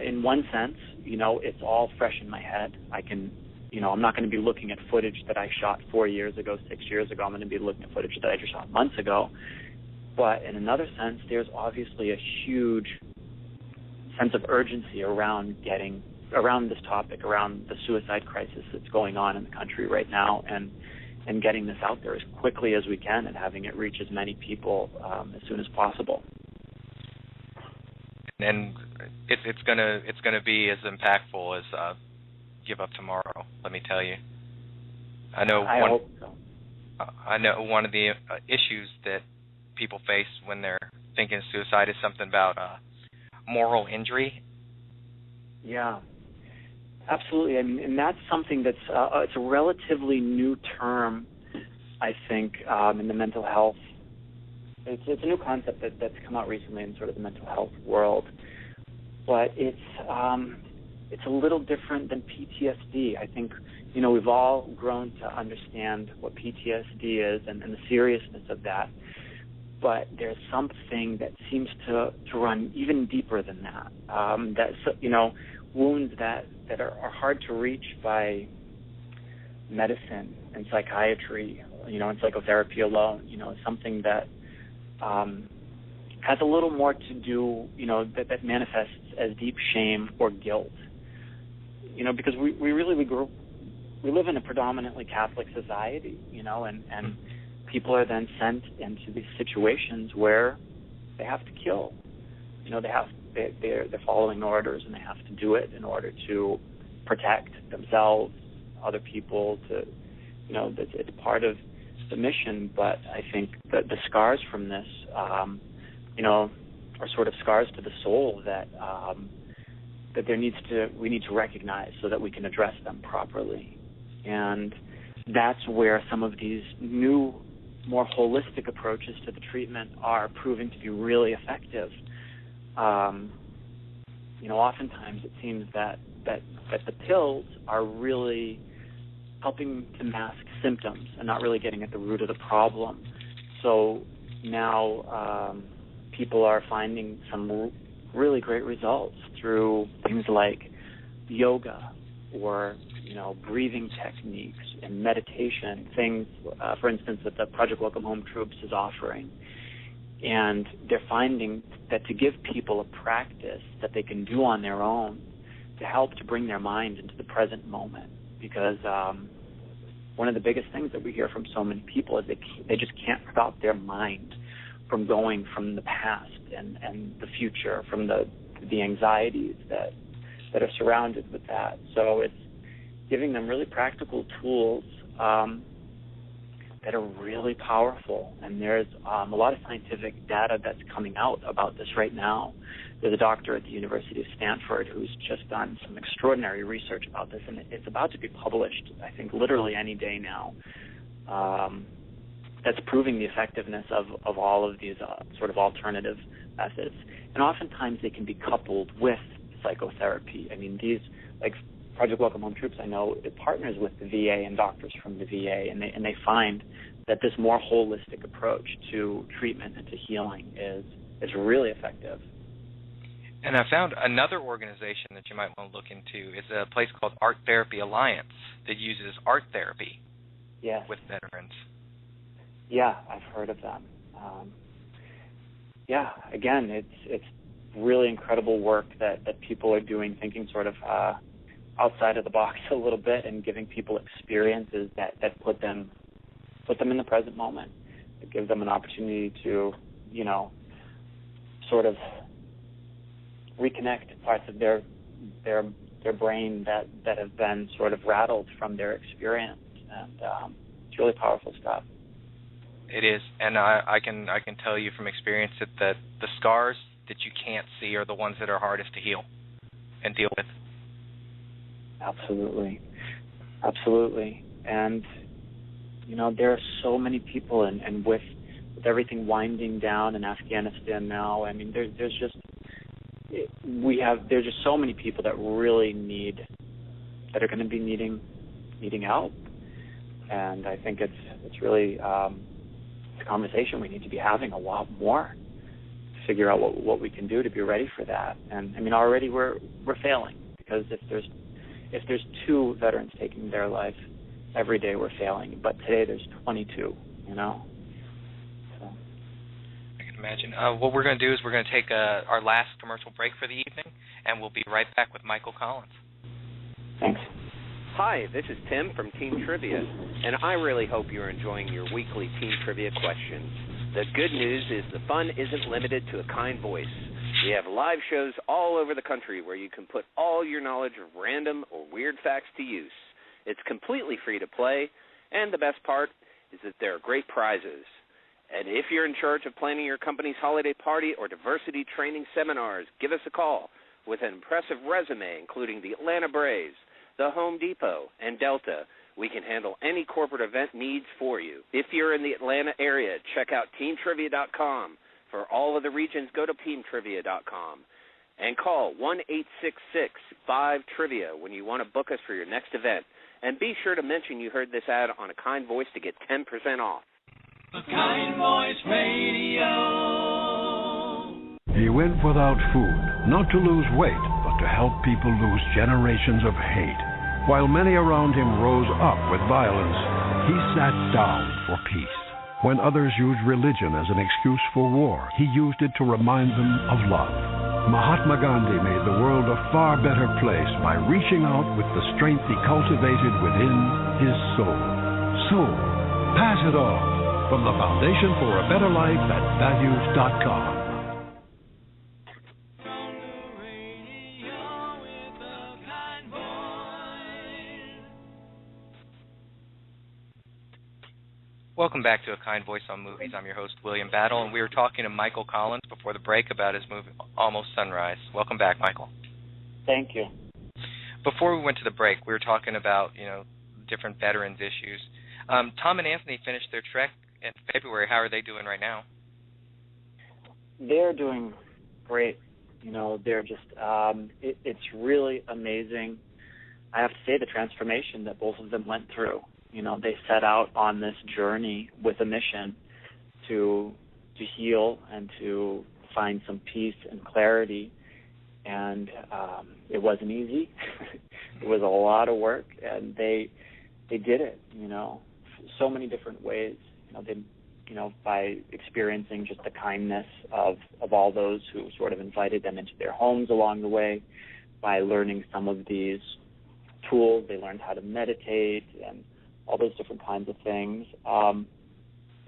in one sense, it's all fresh in my head. I'm not going to be looking at footage that I shot 4 years ago, 6 years ago. I'm going to be looking at footage that I just shot months ago. But in another sense, there's obviously a huge sense of urgency around this topic, around the suicide crisis that's going on in the country right now, and getting this out there as quickly as we can and having it reach as many people as soon as possible. And it's gonna be as impactful as Give Up Tomorrow. Let me tell you. I hope so. I know one of the issues that people face when they're thinking of suicide is something about moral injury. Yeah. Absolutely, and that's something that's it's a relatively new term, I think, in the mental health. It's a new concept that's come out recently in sort of the mental health world, but it's a little different than PTSD. I think we've all grown to understand what PTSD is and the seriousness of that, but there's something that seems to run even deeper than that. Wounds that are hard to reach by medicine and psychiatry, and psychotherapy alone, something that has a little more to do, that manifests as deep shame or guilt. Because we live in a predominantly Catholic society, and people are then sent into these situations where they have to kill. They're following orders, and they have to do it in order to protect themselves, other people. It's part of the mission. But I think that the scars from this, are sort of scars to the soul that we need to recognize so that we can address them properly. And that's where some of these new, more holistic approaches to the treatment are proving to be really effective. Oftentimes it seems that the pills are really helping to mask symptoms and not really getting at the root of the problem. So now people are finding some really great results through things like yoga or breathing techniques and meditation, things, for instance, that the Project Welcome Home Troops is offering. And they're finding that to give people a practice that they can do on their own to help to bring their mind into the present moment. Because one of the biggest things that we hear from so many people is they just can't stop their mind from going from the past and the future, from the anxieties that are surrounded with that. So it's giving them really practical tools that are really powerful. And there's a lot of scientific data that's coming out about this right now. There's a doctor at the University of Stanford who's just done some extraordinary research about this, and it's about to be published, I think, literally any day now. That's proving the effectiveness of all of these sort of alternative methods. And oftentimes they can be coupled with psychotherapy. I mean, these, like Project Welcome Home Troops, I know it partners with the VA and doctors from the VA, and they find that this more holistic approach to treatment and to healing is really effective. And I found another organization that you might want to look into is a place called Art Therapy Alliance that uses art therapy with veterans. Yeah, I've heard of them. Again, it's really incredible work that people are doing, thinking sort of outside of the box a little bit and giving people experiences that put them in the present moment. It gives them an opportunity to, sort of reconnect parts of their brain that have been sort of rattled from their experience, and it's really powerful stuff. It is, and I can tell you from experience that the scars that you can't see are the ones that are hardest to heal and deal with. Absolutely, and there are so many people, and with everything winding down in Afghanistan now, I mean, there's just so many people that really are going to be needing help, and I think it's really it's a conversation we need to be having a lot more to figure out what we can do to be ready for that. And I mean, already we're failing, because if there's 2 veterans taking their life every day, we're failing. But today there's 22. So. I can imagine. What we're going to do is we're going to take our last commercial break for the evening, and we'll be right back with Michael Collins. Thanks. Hi, this is Tim from Team Trivia, and I really hope you're enjoying your weekly Team Trivia questions. The good news is the fun isn't limited to a kind voice. We have live shows all over the country where you can put all your knowledge of random or weird facts to use. It's completely free to play, and the best part is that there are great prizes. And if you're in charge of planning your company's holiday party or diversity training seminars, give us a call with an impressive resume, including the Atlanta Braves, the Home Depot, and Delta. We can handle any corporate event needs for you. If you're in the Atlanta area, check out teamtrivia.com. For all of the regions, go to teamtrivia.com. And call 1-866-5-TRIVIA when you want to book us for your next event. And be sure to mention you heard this ad on A Kind Voice to get 10% off. A Kind Voice Radio. He went without food, not to lose weight, but to help people lose generations of hate. While many around him rose up with violence, he sat down for peace. When others used religion as an excuse for war, he used it to remind them of love. Mahatma Gandhi made the world a far better place by reaching out with the strength he cultivated within his soul. So, pass it on from the Foundation for a Better Life at values.com. Welcome back to A Kind Voice on Movies. I'm your host, William Battle, and we were talking to Michael Collins before the break about his movie, Almost Sunrise. Welcome back, Michael. Thank you. Before we went to the break, we were talking about, different veterans issues. Tom and Anthony finished their trek in February. How are they doing right now? They're doing great. They're just, it's really amazing. I have to say, the transformation that both of them went through. They set out on this journey with a mission to heal and to find some peace and clarity. And it wasn't easy. It was a lot of work, and they did it, so many different ways. By experiencing just the kindness of all those who sort of invited them into their homes along the way, by learning some of these tools. They learned how to meditate and all those different kinds of things. And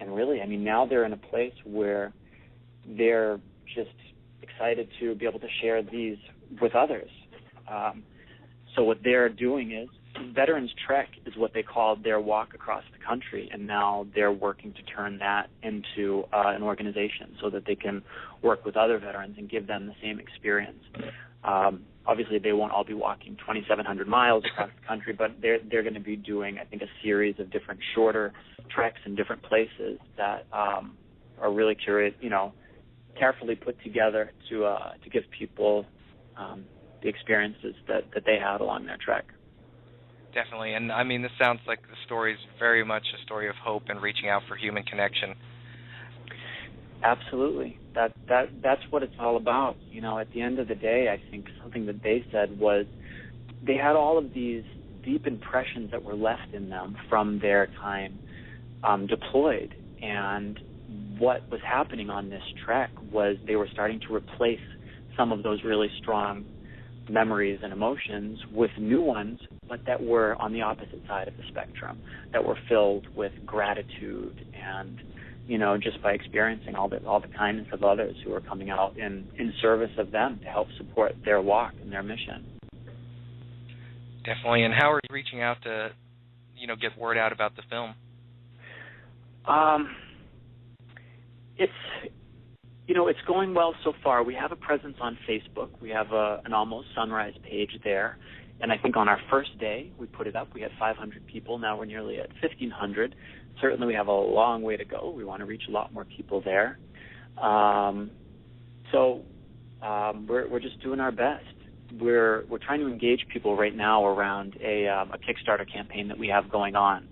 really, now they're in a place where they're just excited to be able to share these with others. So what they're doing is, Veterans Trek is what they call their walk across the country, and now they're working to turn that into an organization so that they can work with other veterans and give them the same experience. Obviously, they won't all be walking 2,700 miles across the country, but they're going to be doing, I think, a series of different shorter treks in different places that are really carefully put together to give people the experiences that they had along their trek. Definitely, and I mean, this sounds like the story is very much a story of hope and reaching out for human connection. Absolutely. That's what it's all about. You know, at the end of the day, I think something that they said was they had all of these deep impressions that were left in them from their time deployed, and what was happening on this trek was they were starting to replace some of those really strong memories and emotions with new ones, but that were on the opposite side of the spectrum, that were filled with gratitude and, you know, just by experiencing all the kindness of others who are coming out in service of them to help support their walk and their mission. Definitely. And how are you reaching out to, you know, get word out about the film? It's going well so far. We have a presence on Facebook. We have an Almost Sunrise page there. And I think on our first day we put it up, we had 500 people. Now we're nearly at 1,500. Certainly we have a long way to go. We want to reach a lot more people there. We're just doing our best. We're trying to engage people right now around a Kickstarter campaign that we have going on.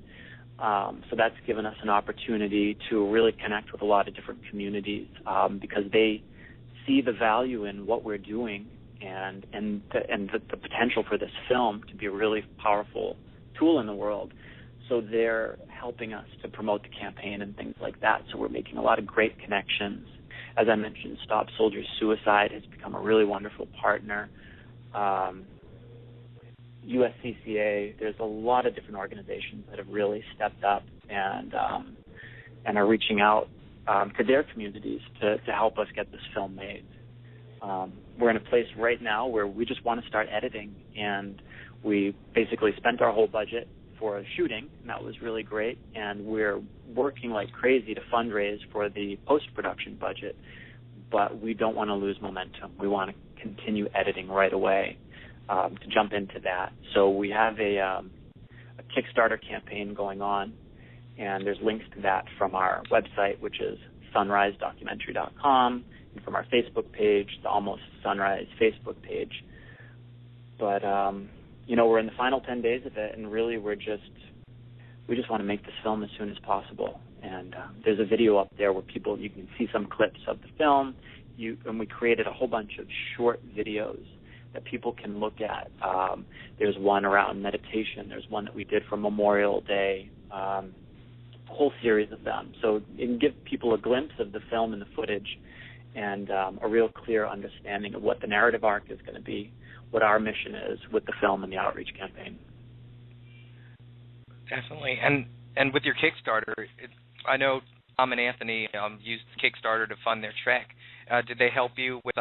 So that's given us an opportunity to really connect with a lot of different communities because they see the value in what we're doing and the potential for this film to be a really powerful tool in the world. So they're helping us to promote the campaign and things like that. So we're making a lot of great connections. As I mentioned, Stop Soldiers Suicide has become a really wonderful partner. USCCA, there's a lot of different organizations that have really stepped up and are reaching out to their communities to help us get this film made. We're in a place right now where we just want to start editing, and we basically spent our whole budget for shooting, and that was really great, and we're working like crazy to fundraise for the post-production budget, but we don't want to lose momentum. We want to continue editing right away. To jump into that. So we have a Kickstarter campaign going on, and there's links to that from our website, which is sunrisedocumentary.com, and from our Facebook page, the Almost Sunrise Facebook page. But, we're in the final 10 days of it, and really we just want to make this film as soon as possible. And there's a video up there where you can see some clips of the film, and we created a whole bunch of short videos that people can look at. There's one around meditation. There's one that we did for Memorial Day, a whole series of them. So it can give people a glimpse of the film and the footage and a real clear understanding of what the narrative arc is going to be, what our mission is with the film and the outreach campaign. Definitely. And with your Kickstarter, I know Tom and Anthony used Kickstarter to fund their trek. Did they help you with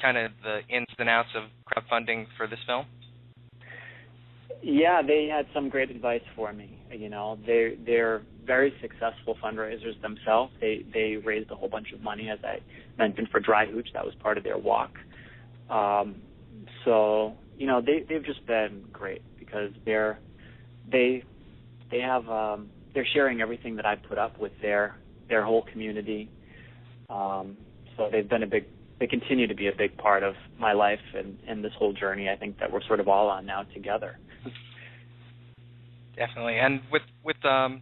kind of the ins and outs of crowdfunding for this film? Yeah, they had some great advice for me. You know, they're very successful fundraisers themselves. They raised a whole bunch of money, as I mentioned, for Dry Hooch. That was part of their walk. They've just been great because they're sharing everything that I put up with their whole community. So they've been they continue to be a big part of my life and this whole journey, I think, that we're sort of all on now together. Definitely. And with the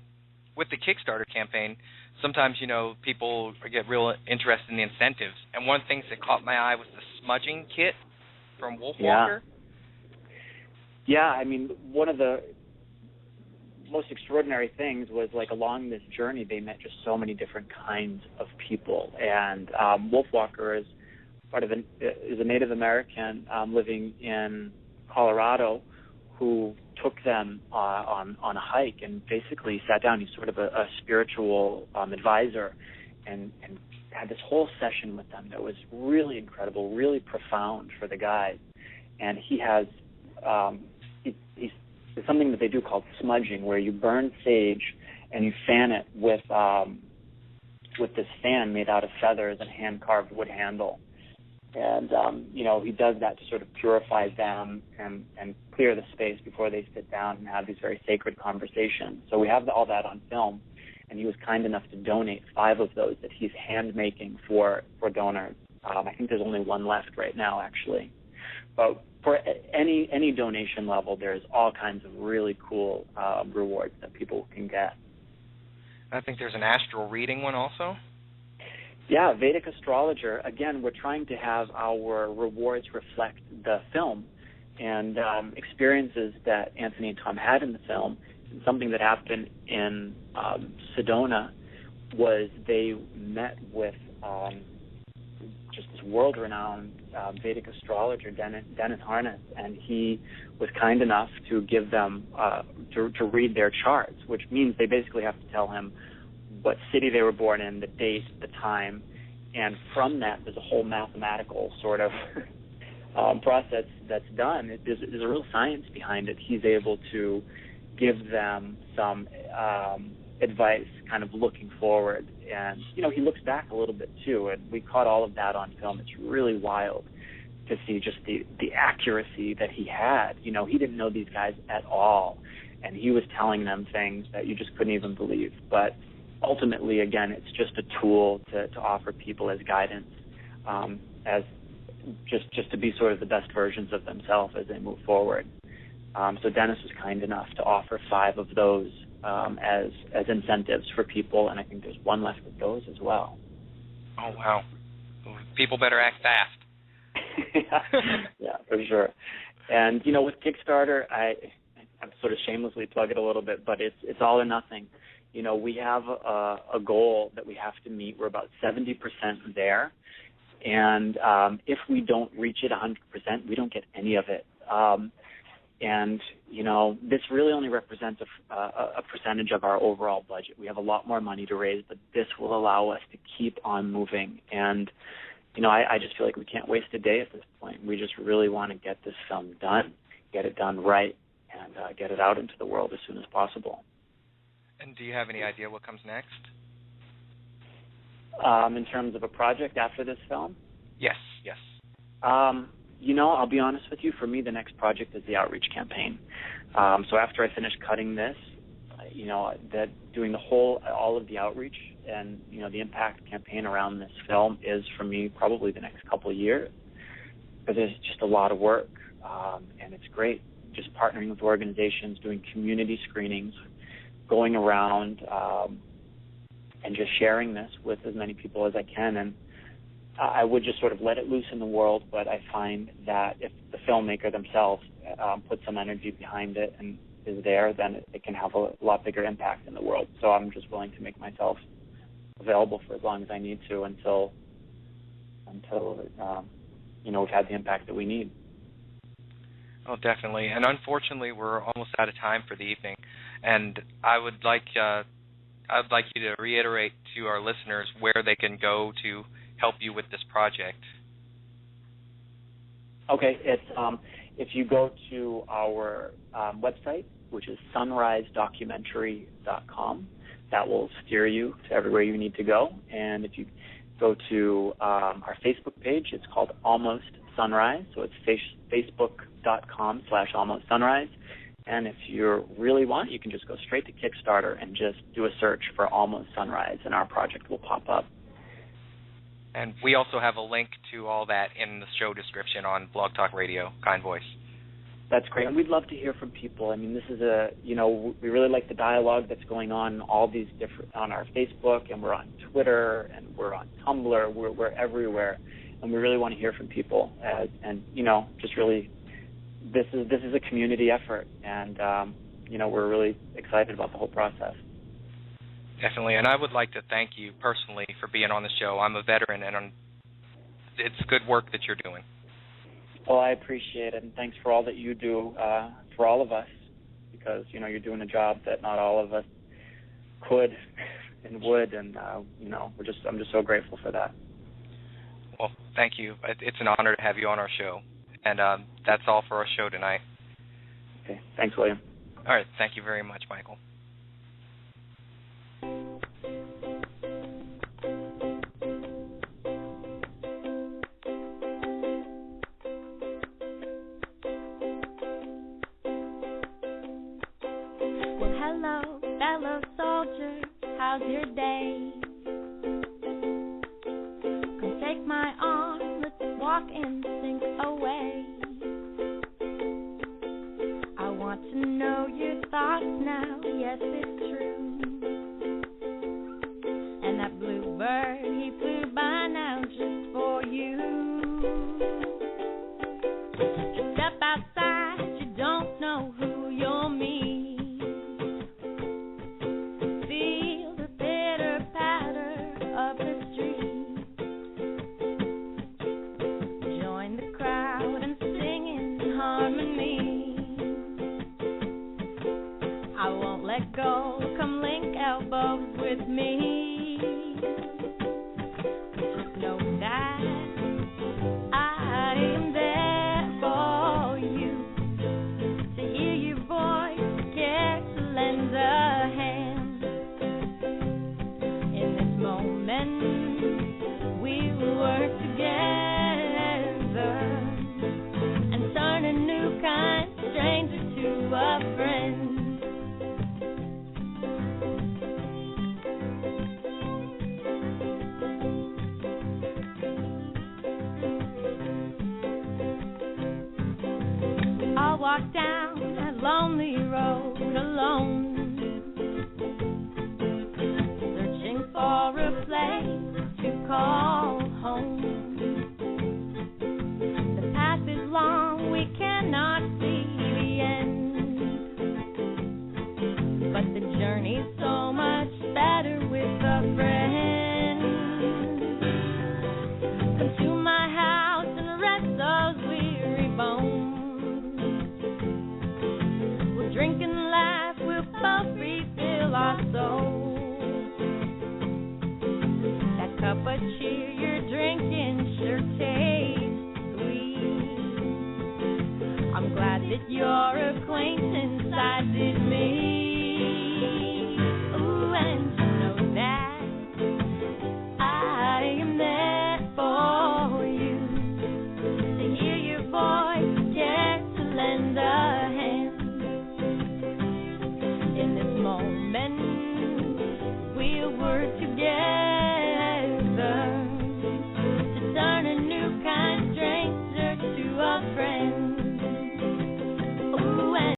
Kickstarter campaign, sometimes, people get real interested in the incentives. And one of the things that caught my eye was the smudging kit from Wolfwalker. Yeah, I mean, one of the most extraordinary things was, like, along this journey, they met just so many different kinds of people. And Wolfwalker is a Native American living in Colorado who took them on a hike and basically sat down. He's sort of a spiritual advisor and had this whole session with them that was really incredible, really profound for the guys. And he has there's something that they do called smudging, where you burn sage and you fan it with this fan made out of feathers and hand-carved wood handle. And, he does that to sort of purify them and clear the space before they sit down and have these very sacred conversations. So we have all that on film, and he was kind enough to donate 5 of those that he's hand-making for donors. I think there's only one left right now, actually. but for any donation level, there's all kinds of really cool rewards that people can get. I think there's an astral reading one also. Yeah, Vedic Astrologer. Again, we're trying to have our rewards reflect the film and experiences that Anthony and Tom had in the film. And something that happened in Sedona was they met with just this world-renowned Vedic astrologer, Dennis Harness, and he was kind enough to give them to read their charts, which means they basically have to tell him what city they were born in, the date, the time, and from that there's a whole mathematical sort of process that's done. There's a real science behind it. He's able to give them some advice kind of looking forward. And, he looks back a little bit too, and we caught all of that on film. It's really wild to see just the accuracy that he had. He didn't know these guys at all, and he was telling them things that you just couldn't even believe. But ultimately, again, it's just a tool to offer people as guidance, as just to be sort of the best versions of themselves as they move forward. So Dennis was kind enough to offer 5 of those as incentives for people, and I think there's one left with those as well. Oh, wow. People better act fast. Yeah, for sure. And, with Kickstarter, I'm sort of shamelessly plug it a little bit, but it's all or nothing. We have a goal that we have to meet. We're about 70% there. And if we don't reach it 100%, we don't get any of it. And, this really only represents a percentage of our overall budget. We have a lot more money to raise, but this will allow us to keep on moving. And, I just feel like we can't waste a day at this point. We just really want to get this film done, get it done right, and get it out into the world as soon as possible. And do you have any idea what comes next? In terms of a project after this film? Yes. I'll be honest with you. For me, the next project is the outreach campaign. So after I finish cutting this, that doing all of the outreach and, the impact campaign around this film is, for me, probably the next couple of years. Because there's just a lot of work, and it's great just partnering with organizations, doing community screenings, going around and just sharing this with as many people as I can. And I would just sort of let it loose in the world, but I find that if the filmmaker themselves put some energy behind it and is there, then it can have a lot bigger impact in the world. So I'm just willing to make myself available for as long as I need to until we've had the impact that we need. Oh, definitely. And unfortunately, we're almost out of time for the evening. And I would like you to reiterate to our listeners where they can go to help you with this project. Okay, it's if you go to our website, which is sunrisedocumentary.com, that will steer you to everywhere you need to go. And if you go to our Facebook page, it's called Almost Sunrise, so it's facebook.com/almostsunrise. And if you really want, you can just go straight to Kickstarter and just do a search for Almost Sunrise, and our project will pop up. And we also have a link to all that in the show description on Blog Talk Radio, Kind Voice. That's great. And we'd love to hear from people. I mean, this is we really like the dialogue that's going on all these on our Facebook, and we're on Twitter, and we're on Tumblr. We're everywhere. And we really want to hear from people. Just really, this is a community effort. And, we're really excited about the whole process. Definitely, and I would like to thank you personally for being on the show. I'm a veteran, and it's good work that you're doing. Well, I appreciate it, and thanks for all that you do for all of us, because, you're doing a job that not all of us could and would, and, I'm just so grateful for that. Well, thank you. It's an honor to have you on our show, and that's all for our show tonight. Okay, thanks, William. All right, thank you very much, Michael. How's your day? Come take my arm, let's walk in sync away. want to know your thoughts now. Yes, it's true. And that bluebird, he flew by now just for you. You step outside, you don't know who you'll meet. Feel the pitter patter of the street. Join the crowd and sing in harmony. I won't let go, come link elbows with me. Just know that I am there for you, to hear your voice, care to lend a hand. In this moment, we will work together and turn a new kind stranger to a friend. I'll walk down that lonely road alone, searching for a place to call home. The path is long, we cannot see the end, but the journey's so much better with a friend. Come to my house and rest those weary bones. Drink and laugh, we'll both refill our souls. That cup of cheer you're drinking sure tastes sweet. I'm glad that your acquaintance sided me.